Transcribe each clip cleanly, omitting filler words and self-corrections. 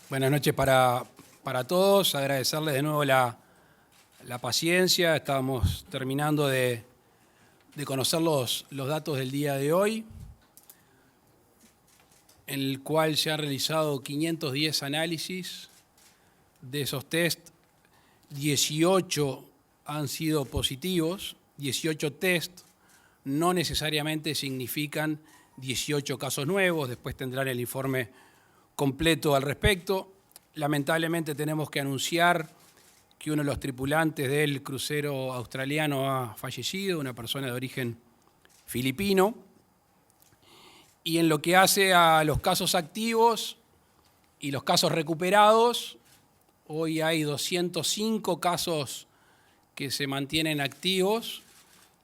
Buenas noches para todos. Agradecerles de nuevo la paciencia. Estábamos terminando de conocer los datos del día de hoy, en el cual se han realizado 510 análisis. De esos test, 18 han sido positivos. 18 test no necesariamente significan 18 casos nuevos. Después tendrán el informe completo al respecto. Lamentablemente tenemos que anunciar que uno de los tripulantes del crucero australiano ha fallecido, una persona de origen filipino. Y en lo que hace a los casos activos y los casos recuperados, hoy hay 205 casos que se mantienen activos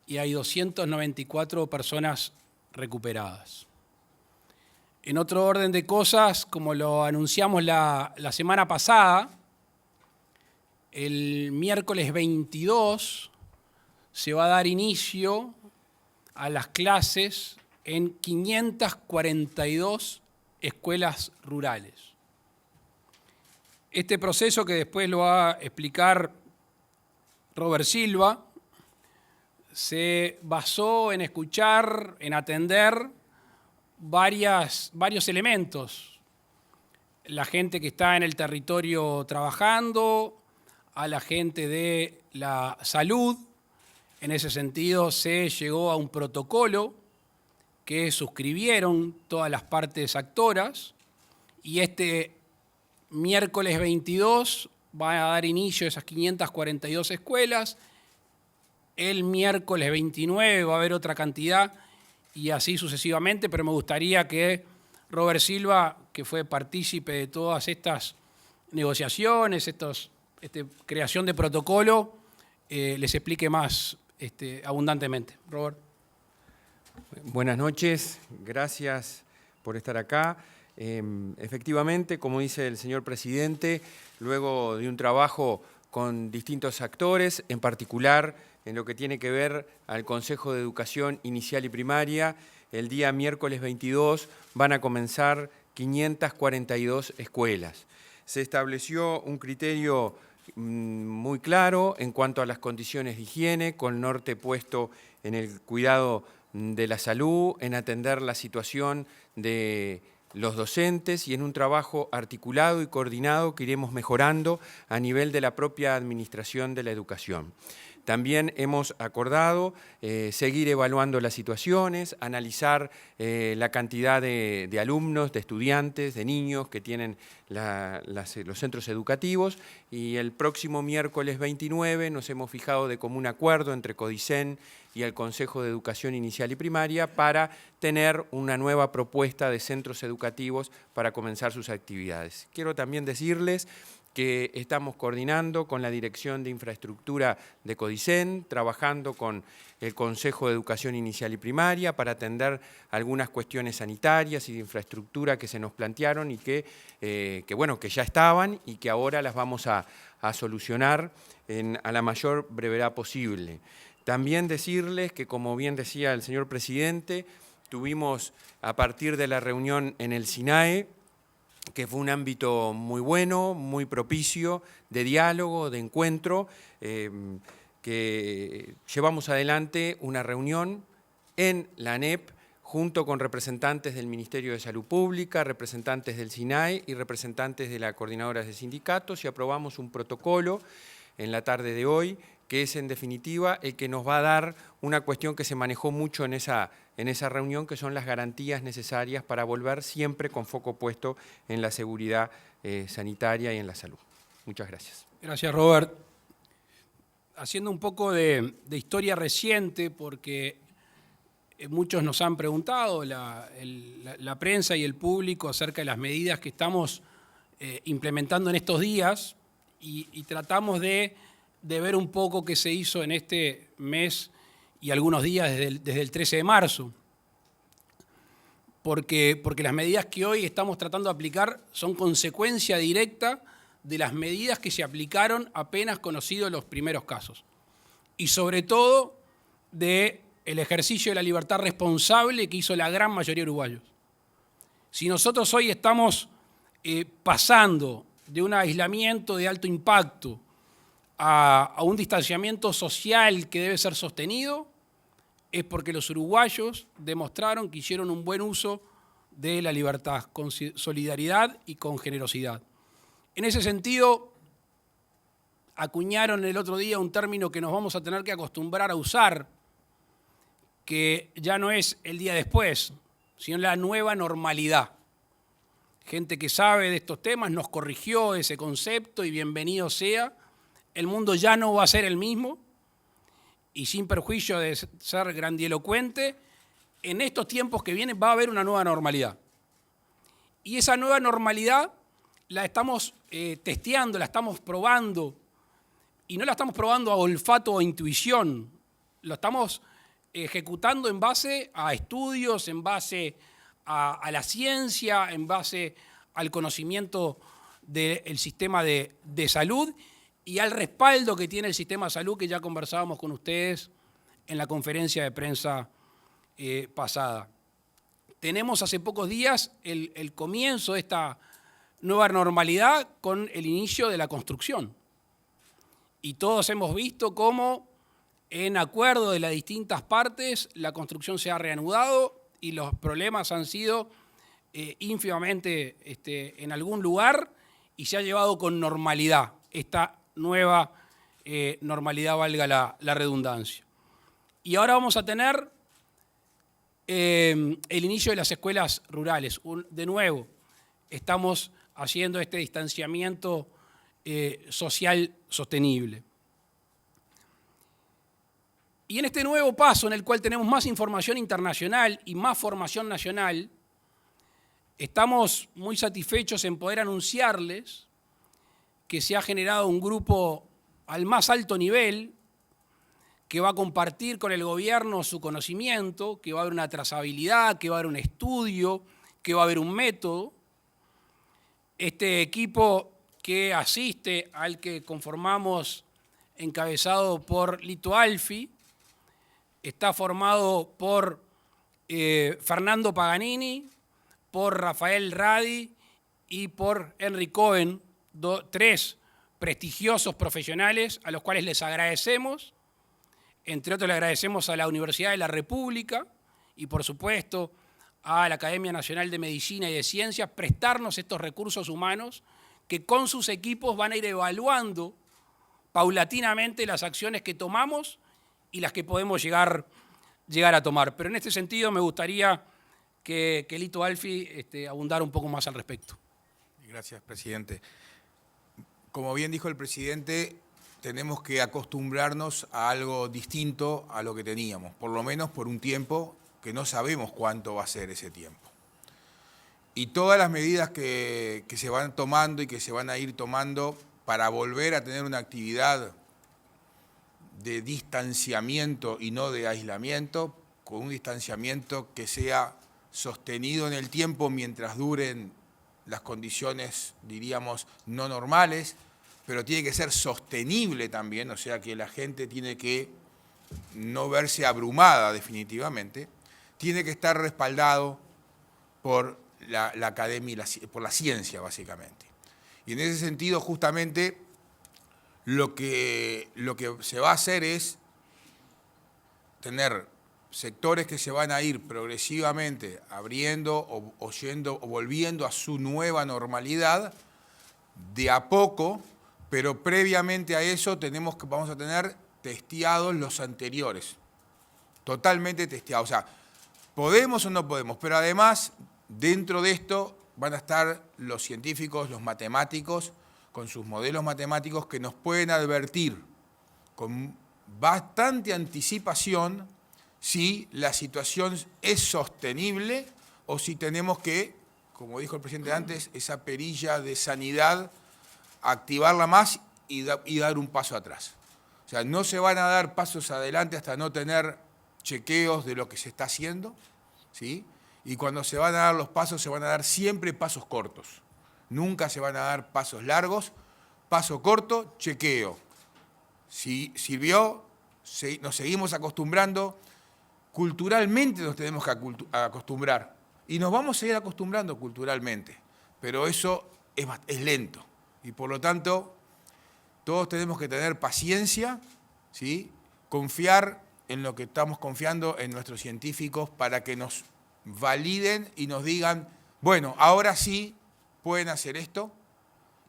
y hay 294 personas recuperadas. En otro orden de cosas, como lo anunciamos la semana pasada, el miércoles 22 se va a dar inicio a las clases en 542 escuelas rurales. Este proceso, que después lo va a explicar Robert Silva, se basó en escuchar, en atender varios elementos. La gente que está en el territorio trabajando, a la gente de la salud. En ese sentido se llegó a un protocolo que suscribieron todas las partes actoras, y este miércoles 22 va a dar inicio a esas 542 escuelas. El miércoles 29 va a haber otra cantidad, y así sucesivamente, pero me gustaría que Robert Silva, que fue partícipe de todas estas negociaciones, creación de protocolo, les explique más abundantemente. Robert. Buenas noches, gracias por estar acá. Efectivamente, como dice el señor presidente, luego de un trabajo con distintos actores, en particular en lo que tiene que ver al Consejo de Educación Inicial y Primaria, el día miércoles 22 van a comenzar 542 escuelas. Se estableció un criterio muy claro en cuanto a las condiciones de higiene, con norte puesto en el cuidado de la salud, en atender la situación de los docentes y en un trabajo articulado y coordinado que iremos mejorando a nivel de la propia administración de la educación. También hemos acordado seguir evaluando las situaciones, analizar la cantidad de alumnos, de estudiantes, de niños que tienen los centros educativos, y el próximo miércoles 29 nos hemos fijado de común acuerdo entre Codicen y el Consejo de Educación Inicial y Primaria para tener una nueva propuesta de centros educativos para comenzar sus actividades. Quiero también decirles que estamos coordinando con la Dirección de Infraestructura de Codicen, trabajando con el Consejo de Educación Inicial y Primaria para atender algunas cuestiones sanitarias y de infraestructura que se nos plantearon y que ya estaban y que ahora las vamos a solucionar a la mayor brevedad posible. También decirles que, como bien decía el señor presidente, tuvimos a partir de la reunión en el SINAE, que fue un ámbito muy bueno, muy propicio, de diálogo, de encuentro, que llevamos adelante una reunión en la ANEP junto con representantes del Ministerio de Salud Pública, representantes del SINAE y representantes de la Coordinadora de Sindicatos, y aprobamos un protocolo en la tarde de hoy, que es en definitiva el que nos va a dar una cuestión que se manejó mucho en esa reunión, que son las garantías necesarias para volver siempre con foco puesto en la seguridad sanitaria y en la salud. Muchas gracias. Gracias, Robert. Haciendo un poco de historia reciente, porque muchos nos han preguntado, la prensa y el público, acerca de las medidas que estamos implementando en estos días, y tratamos de ver un poco qué se hizo en este mes y algunos días desde el 13 de marzo. Porque las medidas que hoy estamos tratando de aplicar son consecuencia directa de las medidas que se aplicaron apenas conocidos los primeros casos. Y sobre todo del ejercicio de la libertad responsable que hizo la gran mayoría de uruguayos. Si nosotros hoy estamos pasando de un aislamiento de alto impacto a un distanciamiento social que debe ser sostenido, es porque los uruguayos demostraron que hicieron un buen uso de la libertad, con solidaridad y con generosidad. En ese sentido, acuñaron el otro día un término que nos vamos a tener que acostumbrar a usar, que ya no es el día después, sino la nueva normalidad. Gente que sabe de estos temas nos corrigió ese concepto y bienvenido sea. El mundo ya no va a ser el mismo y sin perjuicio de ser grandilocuente, en estos tiempos que vienen va a haber una nueva normalidad. Y esa nueva normalidad la estamos testeando, la estamos probando, y no la estamos probando a olfato o intuición, lo estamos ejecutando en base a estudios, en base a la ciencia, en base al conocimiento del sistema de salud y al respaldo que tiene el sistema de salud, que ya conversábamos con ustedes en la conferencia de prensa pasada. Tenemos hace pocos días el comienzo de esta nueva normalidad con el inicio de la construcción. Y todos hemos visto cómo, en acuerdo de las distintas partes, la construcción se ha reanudado y los problemas han sido ínfimamente en algún lugar y se ha llevado con normalidad esta nueva normalidad, valga la redundancia. Y ahora vamos a tener el inicio de las escuelas rurales. De nuevo, estamos haciendo este distanciamiento social sostenible. Y en este nuevo paso en el cual tenemos más información internacional y más formación nacional, estamos muy satisfechos en poder anunciarles que se ha generado un grupo al más alto nivel que va a compartir con el gobierno su conocimiento, que va a haber una trazabilidad, que va a haber un estudio, que va a haber un método. Este equipo que asiste al que conformamos, encabezado por Lito Alfi, está formado por Fernando Paganini, por Rafael Radi y por Henry Cohen, tres prestigiosos profesionales a los cuales les agradecemos. Entre otros, le agradecemos a la Universidad de la República y, por supuesto, a la Academia Nacional de Medicina y de Ciencias prestarnos estos recursos humanos que con sus equipos van a ir evaluando paulatinamente las acciones que tomamos y las que podemos llegar a tomar. Pero en este sentido me gustaría que Lito Alfi abundara un poco más al respecto. Gracias, presidente. Como bien dijo el presidente, tenemos que acostumbrarnos a algo distinto a lo que teníamos, por lo menos por un tiempo que no sabemos cuánto va a ser ese tiempo. Y todas las medidas que se van tomando y que se van a ir tomando para volver a tener una actividad de distanciamiento y no de aislamiento, con un distanciamiento que sea sostenido en el tiempo mientras duren las condiciones, diríamos, no normales, pero tiene que ser sostenible también, o sea que la gente tiene que no verse abrumada definitivamente, tiene que estar respaldado por la academia y por la ciencia, básicamente. Y en ese sentido, justamente, lo que se va a hacer es tener sectores que se van a ir progresivamente abriendo o volviendo a su nueva normalidad de a poco, pero previamente a eso vamos a tener testeados los anteriores, totalmente testeados. O sea, podemos o no podemos, pero además dentro de esto van a estar los científicos, los matemáticos, con sus modelos matemáticos que nos pueden advertir con bastante anticipación si la situación es sostenible o si tenemos que, como dijo el presidente antes, esa perilla de sanidad, activarla más y dar un paso atrás. O sea, no se van a dar pasos adelante hasta no tener chequeos de lo que se está haciendo, ¿sí? Y cuando se van a dar los pasos, se van a dar siempre pasos cortos. Nunca se van a dar pasos largos. Paso corto, chequeo. Si sirvió, nos seguimos acostumbrando. Culturalmente nos tenemos que acostumbrar. Y nos vamos a ir acostumbrando culturalmente. Pero eso es lento. Y por lo tanto, todos tenemos que tener paciencia, ¿sí? Confiar en lo que estamos confiando en nuestros científicos para que nos validen y nos digan, bueno, ahora sí pueden hacer esto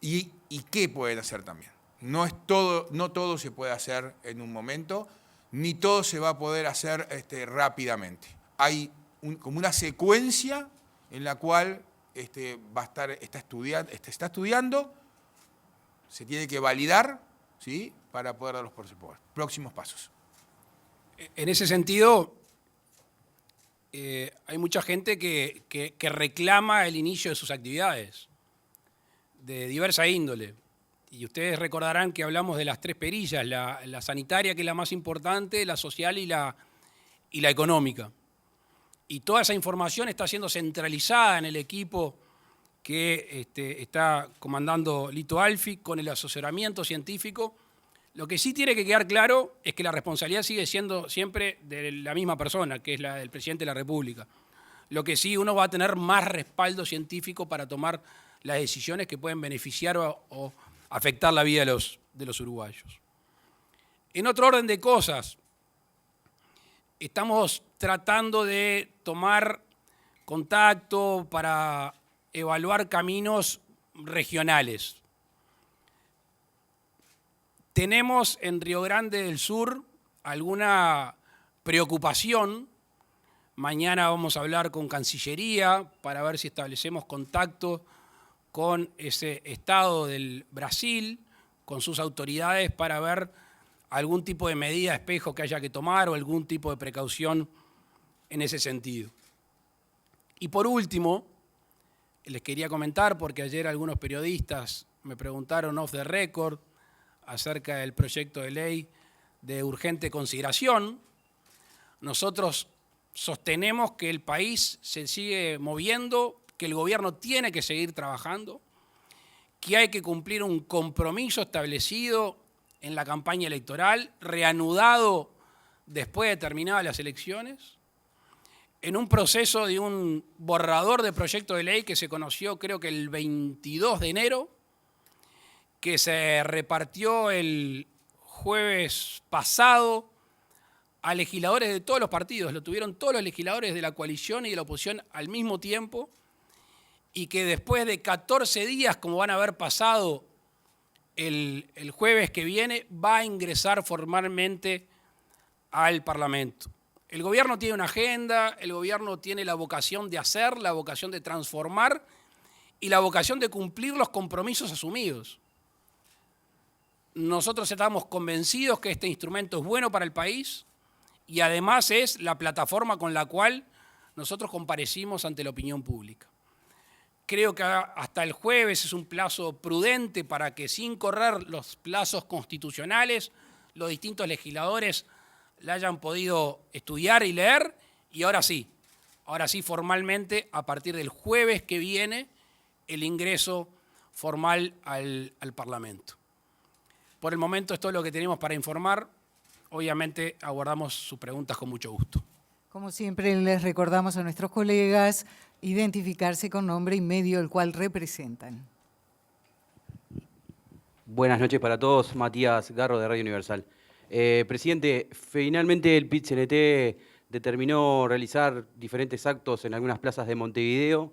y qué pueden hacer también. No todo se puede hacer en un momento, ni todo se va a poder hacer rápidamente. Hay como una secuencia en la cual está estudiando, se tiene que validar, ¿sí? Para poder dar los próximos pasos. En ese sentido, hay mucha gente que reclama el inicio de sus actividades, de diversa índole. Y ustedes recordarán que hablamos de las tres perillas, la sanitaria, que es la más importante, la social y la económica. Y toda esa información está siendo centralizada en el equipo que está comandando Lito Alfi con el asesoramiento científico. Lo que sí tiene que quedar claro es que la responsabilidad sigue siendo siempre de la misma persona, que es la del presidente de la República. Lo que sí, uno va a tener más respaldo científico para tomar las decisiones que pueden beneficiar o afectar la vida de los uruguayos. En otro orden de cosas, estamos tratando de tomar contacto para evaluar caminos regionales. Tenemos en Río Grande del Sur alguna preocupación. Mañana vamos a hablar con Cancillería para ver si establecemos contacto con ese Estado del Brasil, con sus autoridades, para ver algún tipo de medida espejo que haya que tomar o algún tipo de precaución en ese sentido. Y por último, les quería comentar, porque ayer algunos periodistas me preguntaron off the record acerca del proyecto de ley de urgente consideración. Nosotros sostenemos que el país se sigue moviendo, que el gobierno tiene que seguir trabajando, que hay que cumplir un compromiso establecido en la campaña electoral, reanudado después de terminadas las elecciones, en un proceso de un borrador de proyecto de ley que se conoció creo que el 22 de enero, que se repartió el jueves pasado a legisladores de todos los partidos, lo tuvieron todos los legisladores de la coalición y de la oposición al mismo tiempo, y que después de 14 días, como van a haber pasado el jueves que viene, va a ingresar formalmente al Parlamento. El gobierno tiene una agenda, el gobierno tiene la vocación de hacer, la vocación de transformar y la vocación de cumplir los compromisos asumidos. Nosotros estamos convencidos que este instrumento es bueno para el país y además es la plataforma con la cual nosotros comparecimos ante la opinión pública. Creo que hasta el jueves es un plazo prudente para que, sin correr los plazos constitucionales, los distintos legisladores la hayan podido estudiar y leer, y ahora sí, formalmente, a partir del jueves que viene, el ingreso formal al Parlamento. Por el momento esto es lo que tenemos para informar. Obviamente aguardamos sus preguntas con mucho gusto. Como siempre, les recordamos a nuestros colegas identificarse con nombre y medio el cual representan. Buenas noches para todos. Matías Garro, de Radio Universal. Presidente, finalmente el PIT-CNT determinó realizar diferentes actos en algunas plazas de Montevideo.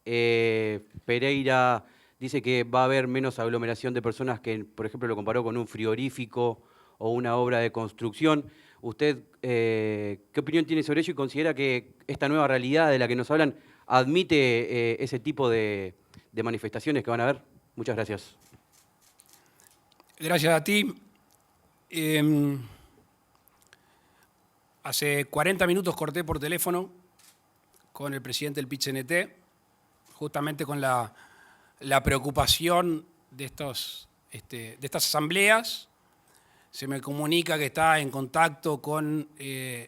Pereira dice que va a haber menos aglomeración de personas, que, por ejemplo, lo comparó con un frigorífico o una obra de construcción. ¿Usted qué opinión tiene sobre ello y considera que esta nueva realidad de la que nos hablan admite ese tipo de manifestaciones que van a haber? Muchas gracias. Gracias a ti. Hace 40 minutos corté por teléfono con el presidente del PIT-CNT, justamente con la preocupación de estas asambleas. Se me comunica que está en contacto con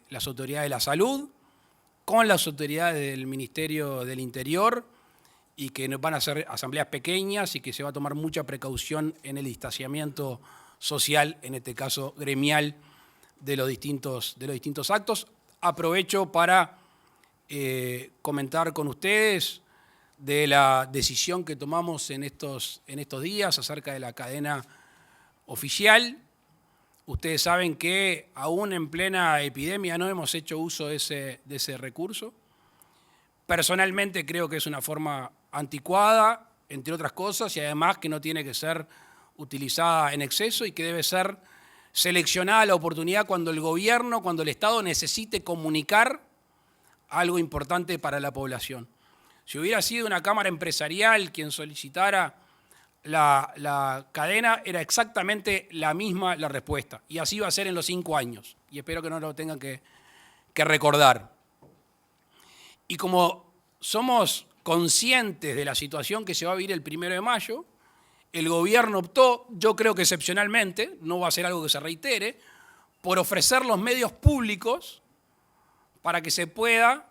las autoridades de la salud, con las autoridades del Ministerio del Interior, y que van a ser asambleas pequeñas y que se va a tomar mucha precaución en el distanciamiento social, en este caso gremial, de los distintos actos. Aprovecho para comentar con ustedes de la decisión que tomamos en estos días acerca de la cadena oficial. Ustedes saben que aún en plena epidemia no hemos hecho uso de ese recurso. Personalmente creo que es una forma anticuada, entre otras cosas, y además que no tiene que ser utilizada en exceso y que debe ser seleccionada la oportunidad cuando el gobierno, cuando el Estado necesite comunicar algo importante para la población. Si hubiera sido una cámara empresarial quien solicitara la cadena, era exactamente la misma la respuesta. Y así va a ser en los 5 años. Y espero que no lo tengan que recordar. Y como somos conscientes de la situación que se va a vivir el 1 de mayo, el gobierno optó, yo creo que excepcionalmente, no va a ser algo que se reitere, por ofrecer los medios públicos para que se pueda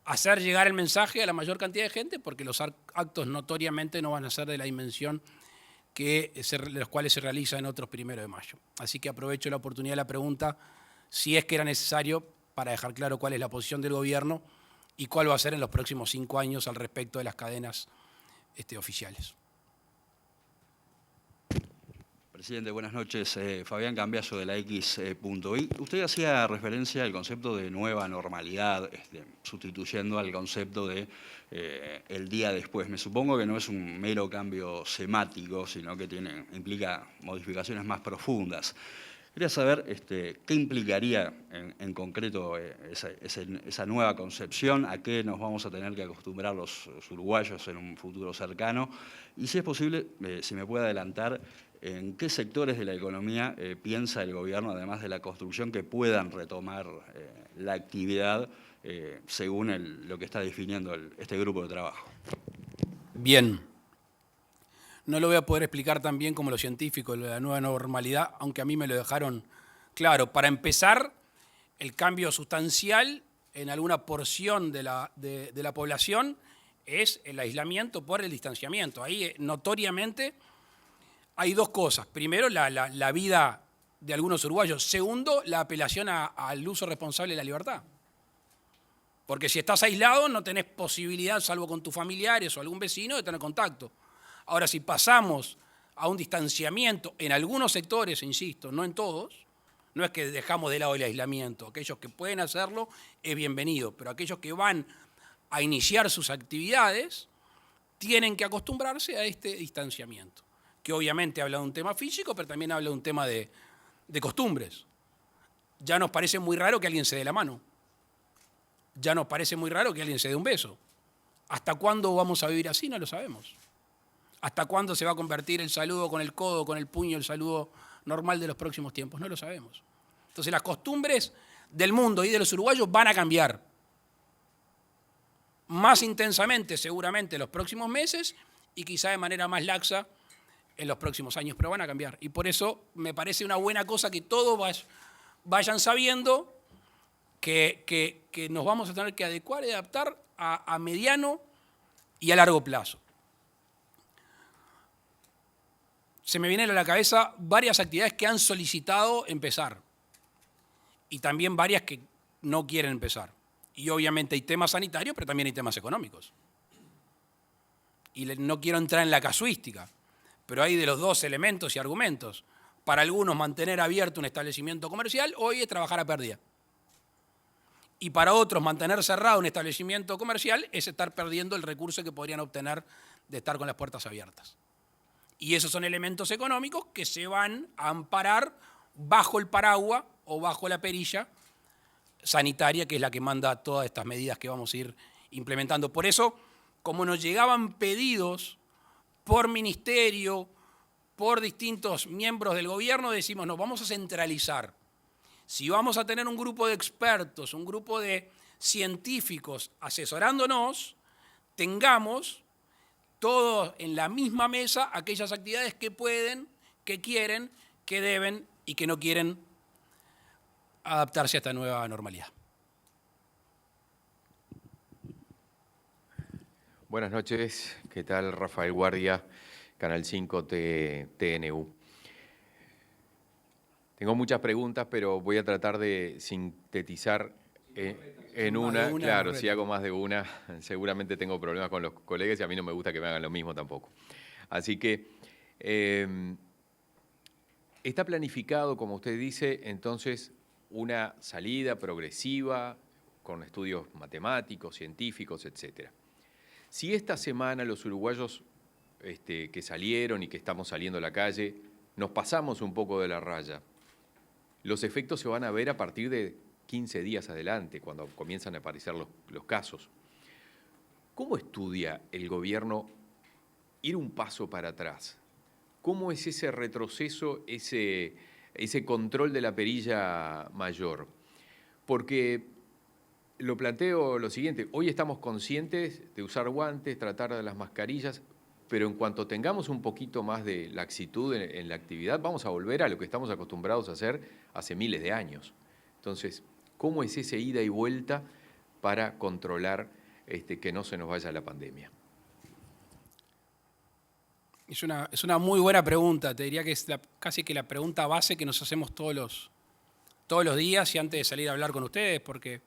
hacer llegar el mensaje a la mayor cantidad de gente, porque los actos notoriamente no van a ser de la dimensión los cuales se realizan en otros 1 de mayo. Así que aprovecho la oportunidad de la pregunta, si es que era necesario, para dejar claro cuál es la posición del gobierno y cuál va a ser en los próximos 5 años al respecto de las cadenas oficiales. Presidente, buenas noches. Fabián Cambiaso de la X.I. Usted hacía referencia al concepto de nueva normalidad, sustituyendo al concepto de el día después. Me supongo que no es un mero cambio semático, sino que implica modificaciones más profundas. Quería saber qué implicaría en concreto esa nueva concepción, a qué nos vamos a tener que acostumbrar los uruguayos en un futuro cercano, y si es posible, si me puede adelantar, ¿en qué sectores de la economía piensa el gobierno, además de la construcción, que puedan retomar la actividad según lo que está definiendo este grupo de trabajo? Bien. No lo voy a poder explicar tan bien como los científicos de la nueva normalidad, aunque a mí me lo dejaron claro. Para empezar, el cambio sustancial en alguna porción de la población es el aislamiento por el distanciamiento. Ahí notoriamente hay 2 cosas. Primero, la vida de algunos uruguayos. Segundo, la apelación al uso responsable de la libertad. Porque si estás aislado no tenés posibilidad, salvo con tus familiares o algún vecino, de tener contacto. Ahora, si pasamos a un distanciamiento en algunos sectores, insisto, no en todos, no es que dejamos de lado el aislamiento. Aquellos que pueden hacerlo es bienvenido, pero aquellos que van a iniciar sus actividades tienen que acostumbrarse a este distanciamiento, que obviamente habla de un tema físico, pero también habla de un tema de costumbres. Ya nos parece muy raro que alguien se dé la mano. Ya nos parece muy raro que alguien se dé un beso. ¿Hasta cuándo vamos a vivir así? No lo sabemos. ¿Hasta cuándo se va a convertir el saludo con el codo, con el puño, el saludo normal de los próximos tiempos? No lo sabemos. Entonces las costumbres del mundo y de los uruguayos van a cambiar más intensamente seguramente en los próximos meses y quizá de manera más laxa en los próximos años, pero van a cambiar. Y por eso me parece una buena cosa que todos vayan sabiendo que nos vamos a tener que adecuar y adaptar a mediano y a largo plazo. Se me vienen a la cabeza varias actividades que han solicitado empezar y también varias que no quieren empezar. Y obviamente hay temas sanitarios, pero también hay temas económicos. Y no quiero entrar en la casuística, pero hay de los 2 elementos y argumentos. Para algunos mantener abierto un establecimiento comercial hoy es trabajar a pérdida. Y para otros mantener cerrado un establecimiento comercial es estar perdiendo el recurso que podrían obtener de estar con las puertas abiertas. Y esos son elementos económicos que se van a amparar bajo el paraguas o bajo la perilla sanitaria, que es la que manda todas estas medidas que vamos a ir implementando. Por eso, como nos llegaban pedidos por ministerio, por distintos miembros del gobierno, decimos, nos vamos a centralizar. Si vamos a tener un grupo de expertos, un grupo de científicos asesorándonos, tengamos todos en la misma mesa aquellas actividades que pueden, que quieren, que deben y que no quieren adaptarse a esta nueva normalidad. Buenas noches, ¿qué tal? Rafael Guardia, Canal 5 TNU. Tengo muchas preguntas, pero voy a tratar de sintetizar En Más de una, una, claro, correcto. si hago más de una, seguramente tengo problemas con los colegas y a mí no me gusta que me hagan lo mismo tampoco. Así que está planificado, como usted dice, entonces una salida progresiva con estudios matemáticos, científicos, etcétera. Si esta semana los uruguayos que salieron y que estamos saliendo a la calle, nos pasamos un poco de la raya, los efectos se van a ver a partir de 15 días adelante, cuando comienzan a aparecer los casos. ¿Cómo estudia el gobierno ir un paso para atrás? ¿Cómo es ese retroceso, ese control de la perilla mayor? Porque lo planteo lo siguiente, hoy estamos conscientes de usar guantes, tratar de las mascarillas, pero en cuanto tengamos un poquito más de laxitud en la actividad, vamos a volver a lo que estamos acostumbrados a hacer hace miles de años. Entonces, ¿cómo es ese ida y vuelta para controlar que no se nos vaya la pandemia? Es una muy buena pregunta, te diría que es casi que la pregunta base que nos hacemos todos los días y antes de salir a hablar con ustedes, porque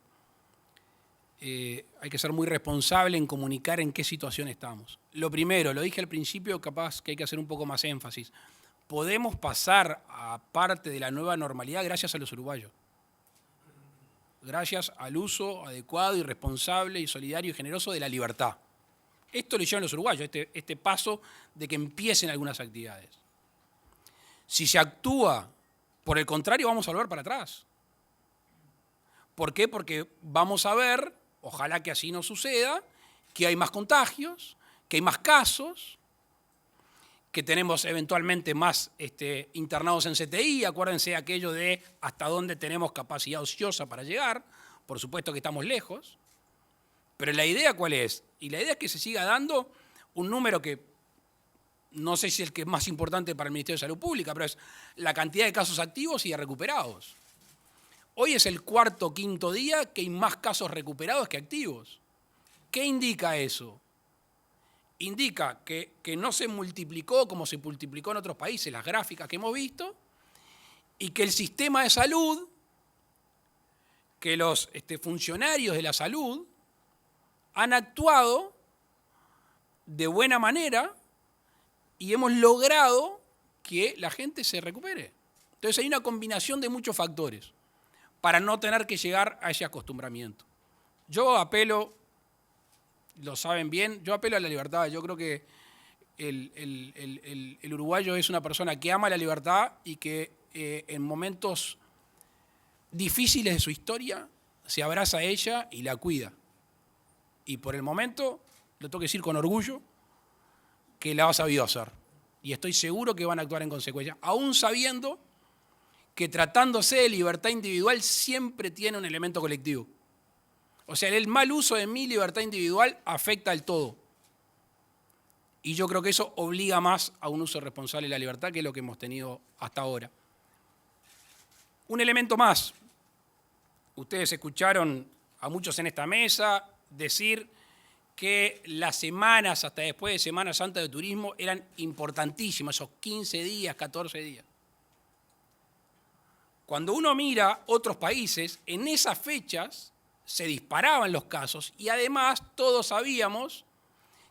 hay que ser muy responsable en comunicar en qué situación estamos. Lo primero, lo dije al principio, capaz que hay que hacer un poco más énfasis. Podemos pasar a parte de la nueva normalidad gracias a los uruguayos. Gracias al uso adecuado y responsable y solidario y generoso de la libertad. Esto lo hicieron los uruguayos, este paso de que empiecen algunas actividades. Si se actúa por el contrario, vamos a volver para atrás. ¿Por qué? Porque vamos a ver, ojalá que así no suceda, que hay más contagios, que hay más casos, que tenemos eventualmente más internados en CTI, acuérdense aquello de hasta dónde tenemos capacidad ociosa para llegar, por supuesto que estamos lejos, pero la idea ¿cuál es? Y la idea es que se siga dando un número que no sé si es el que es más importante para el Ministerio de Salud Pública, pero es la cantidad de casos activos y de recuperados. Hoy es el cuarto o quinto día que hay más casos recuperados que activos. ¿Qué indica eso? Indica que no se multiplicó como se multiplicó en otros países, las gráficas que hemos visto, y que el sistema de salud, que los funcionarios de la salud han actuado de buena manera y hemos logrado que la gente se recupere. Entonces hay una combinación de muchos factores para no tener que llegar a ese acostumbramiento. Yo apelo, lo saben bien, yo apelo a la libertad. Yo creo que el uruguayo es una persona que ama la libertad y que en momentos difíciles de su historia se abraza a ella y la cuida. Y por el momento, lo tengo que decir con orgullo, que la ha sabido hacer. Y estoy seguro que van a actuar en consecuencia, aún sabiendo que tratándose de libertad individual siempre tiene un elemento colectivo. O sea, el mal uso de mi libertad individual afecta al todo. Y yo creo que eso obliga más a un uso responsable de la libertad que es lo que hemos tenido hasta ahora. Un elemento más. Ustedes escucharon a muchos en esta mesa decir que las semanas hasta después de Semana Santa de turismo eran importantísimas, esos 15 días, 14 días. Cuando uno mira otros países, en esas fechas se disparaban los casos y además todos sabíamos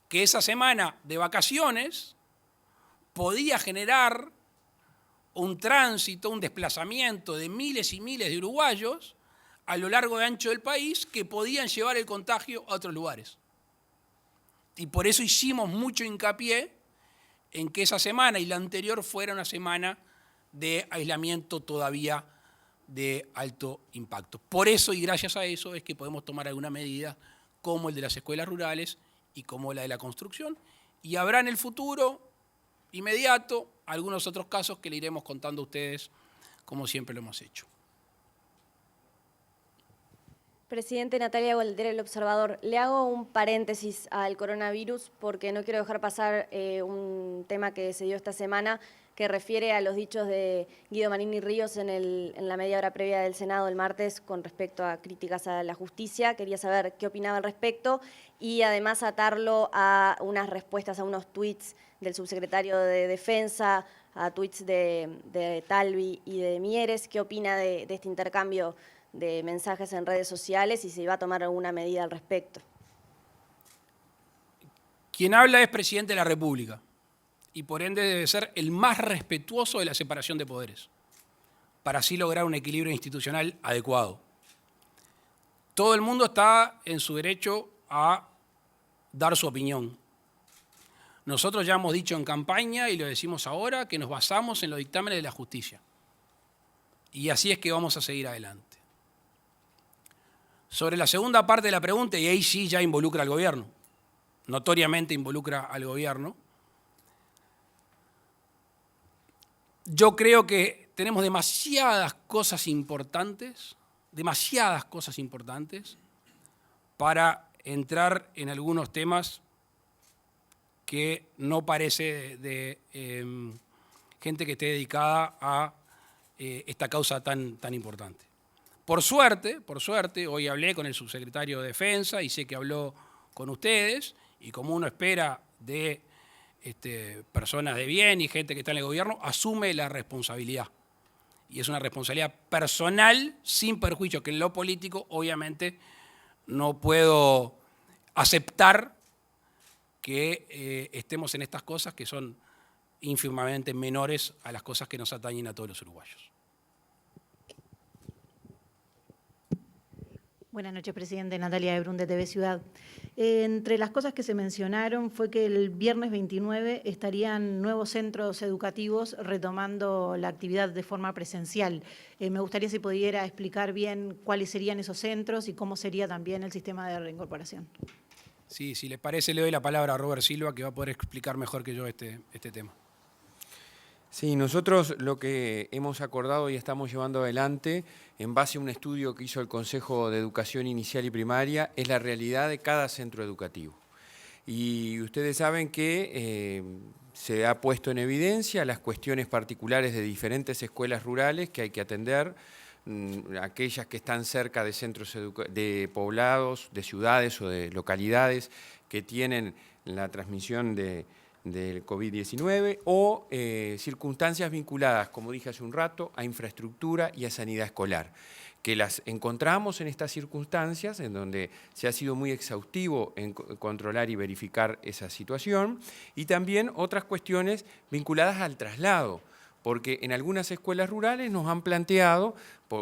que esa semana de vacaciones podía generar un tránsito, un desplazamiento de miles y miles de uruguayos a lo largo y ancho del país que podían llevar el contagio a otros lugares. Y por eso hicimos mucho hincapié en que esa semana y la anterior fuera una semana de aislamiento todavía de alto impacto. Por eso y gracias a eso es que podemos tomar alguna medida como el de las escuelas rurales y como la de la construcción. Y habrá en el futuro inmediato algunos otros casos que le iremos contando a ustedes como siempre lo hemos hecho. Presidente, Natalia Gualtieri, El Observador. Le hago un paréntesis al coronavirus porque no quiero dejar pasar un tema que se dio esta semana que refiere a los dichos de Guido Manini Ríos en la media hora previa del Senado el martes con respecto a críticas a la justicia. Quería saber qué opinaba al respecto y además atarlo a unas respuestas a unos tuits del subsecretario de Defensa, a tuits de Talvi y de Mieres. ¿Qué opina de este intercambio de mensajes en redes sociales y si va a tomar alguna medida al respecto. Quien habla es presidente de la República y por ende debe ser el más respetuoso de la separación de poderes, para así lograr un equilibrio institucional adecuado. Todo el mundo está en su derecho a dar su opinión. Nosotros ya hemos dicho en campaña y lo decimos ahora que nos basamos en los dictámenes de la justicia. Y así es que vamos a seguir adelante. Sobre la segunda parte de la pregunta, y ahí sí ya involucra al gobierno, notoriamente involucra al gobierno, yo creo que tenemos demasiadas cosas importantes para entrar en algunos temas que no parece de gente que esté dedicada a esta causa tan personalmente. Por suerte, hoy hablé con el subsecretario de Defensa y sé que habló con ustedes, y como uno espera de personas de bien y gente que está en el gobierno, asume la responsabilidad. Y es una responsabilidad personal, sin perjuicio que en lo político, obviamente, no puedo aceptar que estemos en estas cosas que son ínfimamente menores a las cosas que nos atañen a todos los uruguayos. Buenas noches, presidente. Natalia Ebrun, de TV Ciudad. Entre las cosas que se mencionaron fue que el viernes 29 estarían nuevos centros educativos retomando la actividad de forma presencial. Me gustaría si pudiera explicar bien cuáles serían esos centros y cómo sería también el sistema de reincorporación. Sí, si les parece, le doy la palabra a Robert Silva, que va a poder explicar mejor que yo este tema. Sí, nosotros lo que hemos acordado y estamos llevando adelante, en base a un estudio que hizo el Consejo de Educación Inicial y Primaria, es la realidad de cada centro educativo. Y ustedes saben que se ha puesto en evidencia las cuestiones particulares de diferentes escuelas rurales que hay que atender, aquellas que están cerca de centros de poblados, de ciudades o de localidades que tienen la transmisión del COVID-19 o circunstancias vinculadas, como dije hace un rato, a infraestructura y a sanidad escolar, que las encontramos en estas circunstancias en donde se ha sido muy exhaustivo en controlar y verificar esa situación, y también otras cuestiones vinculadas al traslado, porque en algunas escuelas rurales nos han planteado,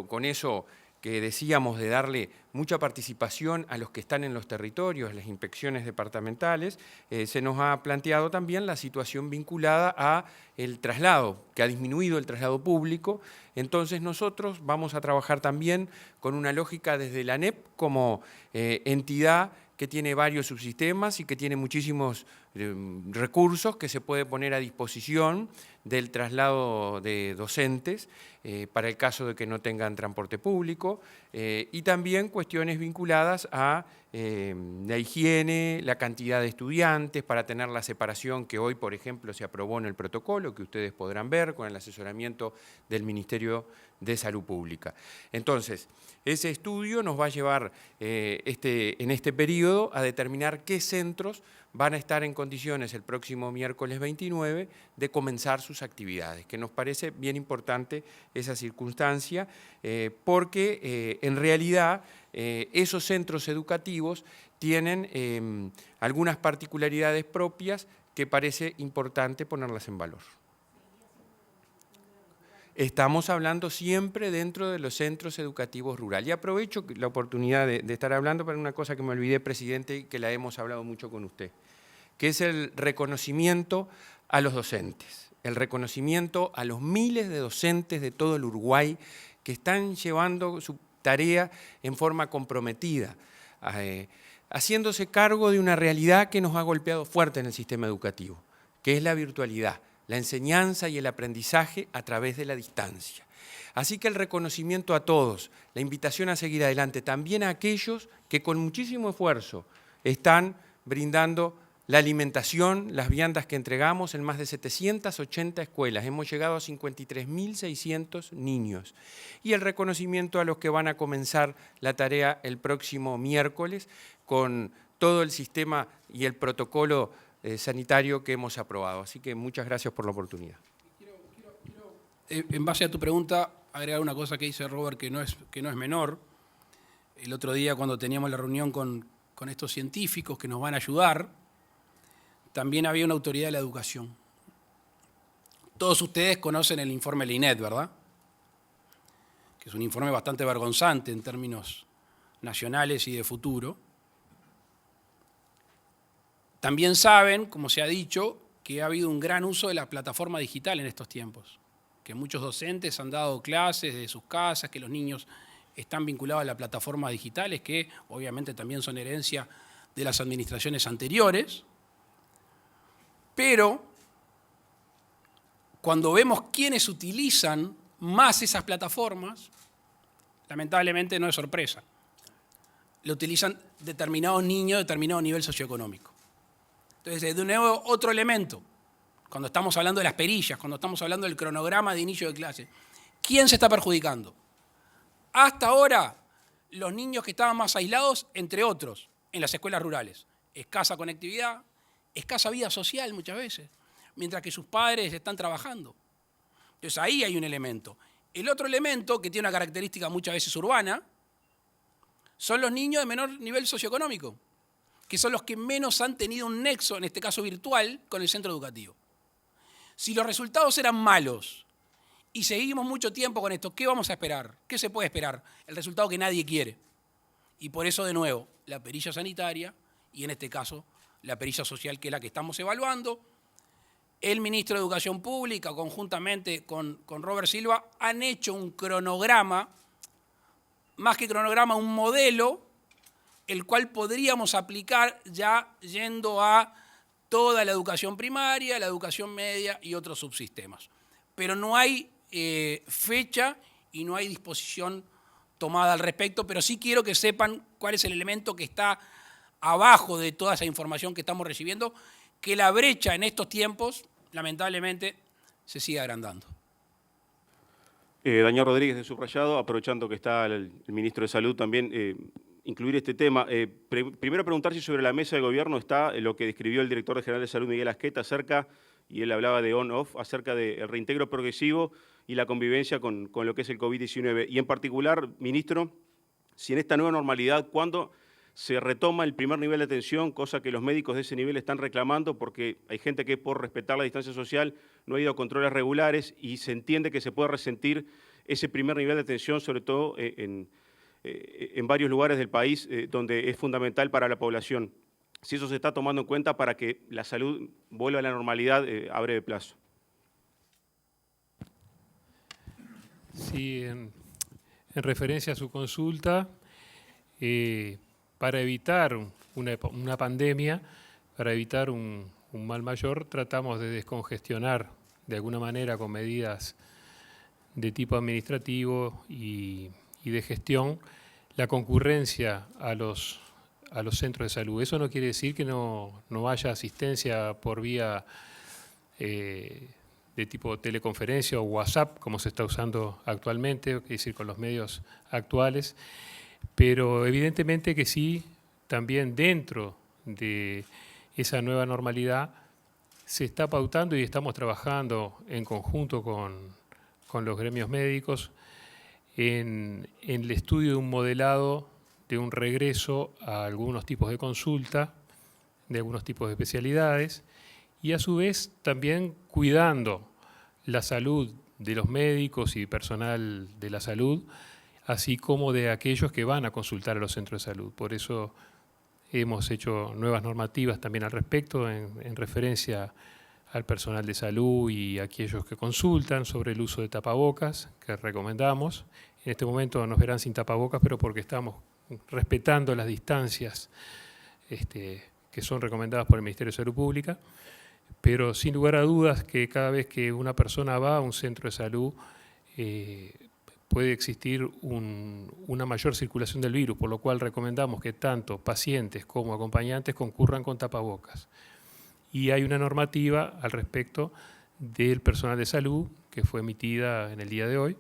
con eso que decíamos de darle mucha participación a los que están en los territorios, las inspecciones departamentales, se nos ha planteado también la situación vinculada a el traslado, que ha disminuido el traslado público. Entonces nosotros vamos a trabajar también con una lógica desde la ANEP como entidad que tiene varios subsistemas y que tiene muchísimos recursos que se puede poner a disposición del traslado de docentes para el caso de que no tengan transporte público, y también cuestiones vinculadas a la higiene, la cantidad de estudiantes, para tener la separación que hoy, por ejemplo, se aprobó en el protocolo, que ustedes podrán ver con el asesoramiento del Ministerio de Salud Pública. Entonces, ese estudio nos va a llevar en este periodo a determinar qué centros van a estar en condiciones el próximo miércoles 29 de comenzar sus actividades, que nos parece bien importante esa circunstancia, porque en realidad esos centros educativos tienen algunas particularidades propias que parece importante ponerlas en valor. Estamos hablando siempre dentro de los centros educativos rurales. Y aprovecho la oportunidad de estar hablando para una cosa que me olvidé, presidente, y que la hemos hablado mucho con usted, que es el reconocimiento a los docentes, el reconocimiento a los miles de docentes de todo el Uruguay que están llevando su tarea en forma comprometida, haciéndose cargo de una realidad que nos ha golpeado fuerte en el sistema educativo, que es la virtualidad, la enseñanza y el aprendizaje a través de la distancia. Así que el reconocimiento a todos, la invitación a seguir adelante, también a aquellos que con muchísimo esfuerzo están brindando la alimentación, las viandas que entregamos en más de 780 escuelas. Hemos llegado a 53.600 niños. Y el reconocimiento a los que van a comenzar la tarea el próximo miércoles con todo el sistema y el protocolo sanitario que hemos aprobado. Así que muchas gracias por la oportunidad. En base a tu pregunta, agregar una cosa que dice Robert que no es menor. El otro día cuando teníamos la reunión con estos científicos que nos van a ayudar, también había una autoridad de la educación. Todos ustedes conocen el informe del INED, ¿verdad? Que es un informe bastante vergonzante en términos nacionales y de futuro. También saben, como se ha dicho, que ha habido un gran uso de la plataforma digital en estos tiempos, que muchos docentes han dado clases desde sus casas, que los niños están vinculados a las plataformas digitales, que obviamente también son herencia de las administraciones anteriores, pero cuando vemos quiénes utilizan más esas plataformas, lamentablemente no es sorpresa. Lo utilizan determinados niños, determinado nivel socioeconómico. Entonces, de nuevo, otro elemento, cuando estamos hablando de las perillas, cuando estamos hablando del cronograma de inicio de clase, ¿quién se está perjudicando? Hasta ahora, los niños que estaban más aislados, entre otros, en las escuelas rurales. Escasa conectividad, escasa vida social muchas veces, mientras que sus padres están trabajando. Entonces ahí hay un elemento. El otro elemento, que tiene una característica muchas veces urbana, son los niños de menor nivel socioeconómico, que son los que menos han tenido un nexo, en este caso virtual, con el centro educativo. Si los resultados eran malos y seguimos mucho tiempo con esto, ¿qué vamos a esperar? ¿Qué se puede esperar? El resultado que nadie quiere. Y por eso, de nuevo, la perilla sanitaria y, en este caso, la perilla social, que es la que estamos evaluando. El ministro de Educación Pública, conjuntamente con Robert Silva, han hecho un cronograma, más que cronograma, un modelo, el cual podríamos aplicar ya yendo a toda la educación primaria, la educación media y otros subsistemas. Pero no hay fecha y no hay disposición tomada al respecto, pero sí quiero que sepan cuál es el elemento que está abajo de toda esa información que estamos recibiendo, que la brecha en estos tiempos, lamentablemente, se sigue agrandando. Daniel Rodríguez de Subrayado, aprovechando que está el ministro de Salud también, incluir este tema. Primero preguntar si sobre la mesa de gobierno está lo que describió el director general de Salud, Miguel Asqueta, acerca, y él hablaba de on-off, acerca del reintegro progresivo y la convivencia con lo que es el COVID-19. Y en particular, ministro, si en esta nueva normalidad, ¿cuándo se retoma el primer nivel de atención, cosa que los médicos de ese nivel están reclamando, porque hay gente que por respetar la distancia social no ha ido a controles regulares y se entiende que se puede resentir ese primer nivel de atención, sobre todo en varios lugares del país donde es fundamental para la población? Si eso se está tomando en cuenta para que la salud vuelva a la normalidad a breve plazo. Sí, en referencia a su consulta, para evitar una pandemia, para evitar un mal mayor, tratamos de descongestionar de alguna manera con medidas de tipo administrativo y de gestión la concurrencia a los centros de salud. Eso no quiere decir que no haya asistencia por vía de tipo teleconferencia o WhatsApp, como se está usando actualmente, es decir, con los medios actuales, pero evidentemente que sí, también dentro de esa nueva normalidad se está pautando y estamos trabajando en conjunto con los gremios médicos en el estudio de un modelado de un regreso a algunos tipos de consulta, de algunos tipos de especialidades, y a su vez también cuidando la salud de los médicos y personal de la salud, así como de aquellos que van a consultar a los centros de salud. Por eso hemos hecho nuevas normativas también al respecto, en referencia al personal de salud y a aquellos que consultan sobre el uso de tapabocas, que recomendamos. En este momento nos verán sin tapabocas, pero porque estamos respetando las distancias que son recomendadas por el Ministerio de Salud Pública, pero sin lugar a dudas que cada vez que una persona va a un centro de salud puede existir una mayor circulación del virus, por lo cual recomendamos que tanto pacientes como acompañantes concurran con tapabocas. Y hay una normativa al respecto del personal de salud que fue emitida en el día de hoy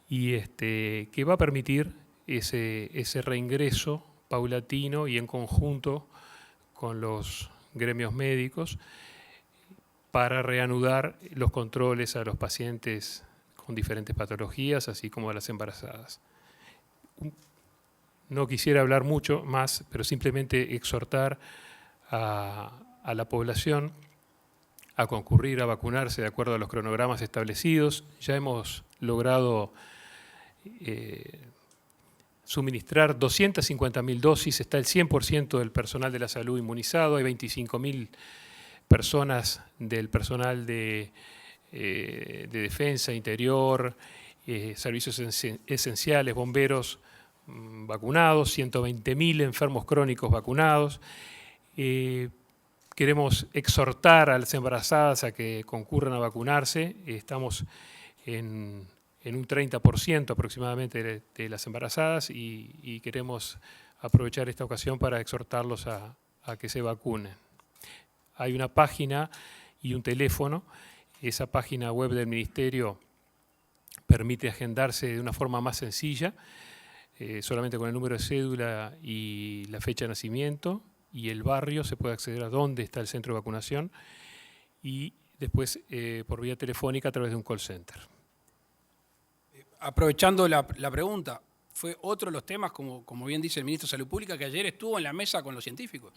y que va a permitir ese reingreso paulatino y en conjunto con los gremios médicos para reanudar los controles a los pacientes con diferentes patologías, así como a las embarazadas. No quisiera hablar mucho más, pero simplemente exhortar a la población a concurrir a vacunarse de acuerdo a los cronogramas establecidos. Ya hemos logrado suministrar 250.000 dosis, está el 100% del personal de la salud inmunizado, hay 25.000 personas del personal de defensa, interior, servicios esenciales, bomberos vacunados, 120.000 enfermos crónicos vacunados. Queremos exhortar a las embarazadas a que concurran a vacunarse. Estamos en un 30% aproximadamente de las embarazadas y queremos aprovechar esta ocasión para exhortarlos a que se vacunen. Hay una página y un teléfono. Esa página web del Ministerio permite agendarse de una forma más sencilla, solamente con el número de cédula y la fecha de nacimiento y el barrio se puede acceder a dónde está el centro de vacunación y después por vía telefónica a través de un call center. Aprovechando la pregunta, fue otro de los temas, como bien dice el ministro de Salud Pública, que ayer estuvo en la mesa con los científicos.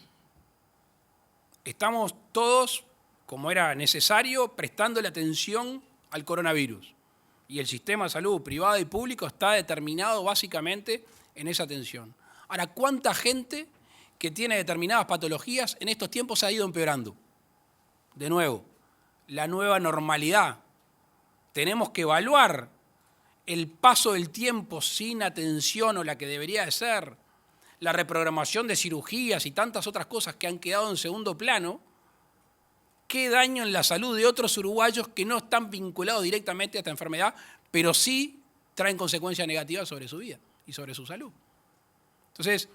Estamos todos, como era necesario, prestándole atención al coronavirus. Y el sistema de salud privado y público está determinado básicamente en esa atención. Ahora, ¿cuánta gente que tiene determinadas patologías en estos tiempos ha ido empeorando? De nuevo, la nueva normalidad. Tenemos que evaluar el paso del tiempo sin atención o la que debería de ser, la reprogramación de cirugías y tantas otras cosas que han quedado en segundo plano, qué daño en la salud de otros uruguayos que no están vinculados directamente a esta enfermedad, pero sí traen consecuencias negativas sobre su vida y sobre su salud. Entonces,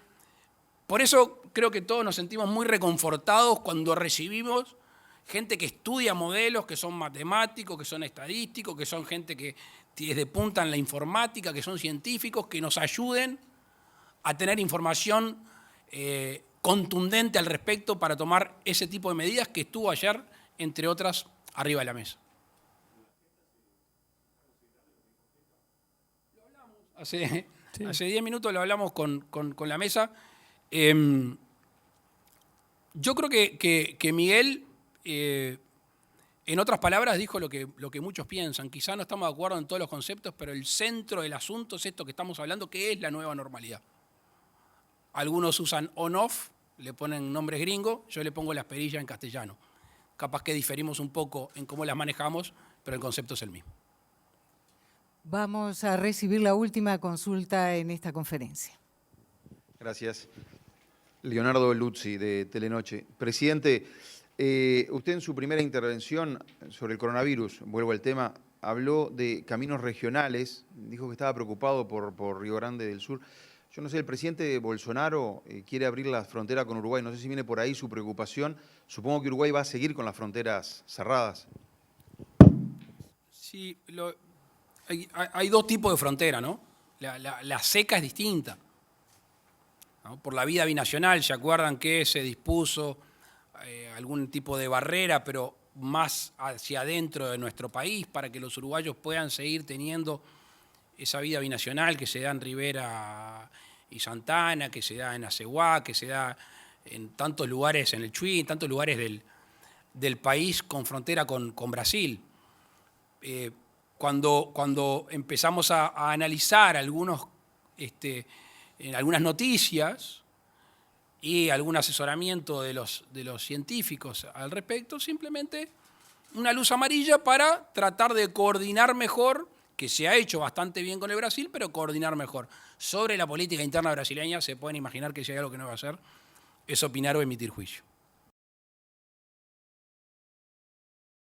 por eso creo que todos nos sentimos muy reconfortados cuando recibimos gente que estudia modelos, que son matemáticos, que son estadísticos, que son gente que desde punta en la informática, que son científicos, que nos ayuden a tener información contundente al respecto para tomar ese tipo de medidas que estuvo ayer, entre otras, arriba de la mesa. Hace 10 minutos lo hablamos con la mesa. Yo creo que Miguel, en otras palabras, dijo lo que muchos piensan. Quizá no estamos de acuerdo en todos los conceptos, pero el centro del asunto es esto que estamos hablando, que es la nueva normalidad. Algunos usan on-off, le ponen nombres gringos, yo le pongo las perillas en castellano. Capaz que diferimos un poco en cómo las manejamos, pero el concepto es el mismo. Vamos a recibir la última consulta en esta conferencia. Gracias. Leonardo Luzzi, de Telenoche. Presidente, usted en su primera intervención sobre el coronavirus, vuelvo al tema, habló de caminos regionales, dijo que estaba preocupado por Río Grande del Sur. Yo no sé, el presidente Bolsonaro quiere abrir la frontera con Uruguay, no sé si viene por ahí su preocupación. Supongo que Uruguay va a seguir con las fronteras cerradas. Sí, hay dos tipos de frontera, ¿no? La seca es distinta, ¿no? Por la vía binacional, ¿se acuerdan que se dispuso algún tipo de barrera, pero más hacia adentro de nuestro país, para que los uruguayos puedan seguir teniendo esa vida binacional que se da en Rivera y Santana, que se da en Aceguá, que se da en tantos lugares, en el Chuy, en tantos lugares del país con frontera con Brasil? Cuando empezamos a analizar algunas noticias y algún asesoramiento de los científicos al respecto, simplemente una luz amarilla para tratar de coordinar mejor, que se ha hecho bastante bien con el Brasil, pero coordinar mejor. Sobre la política interna brasileña se pueden imaginar que si hay algo que no va a hacer es opinar o emitir juicio.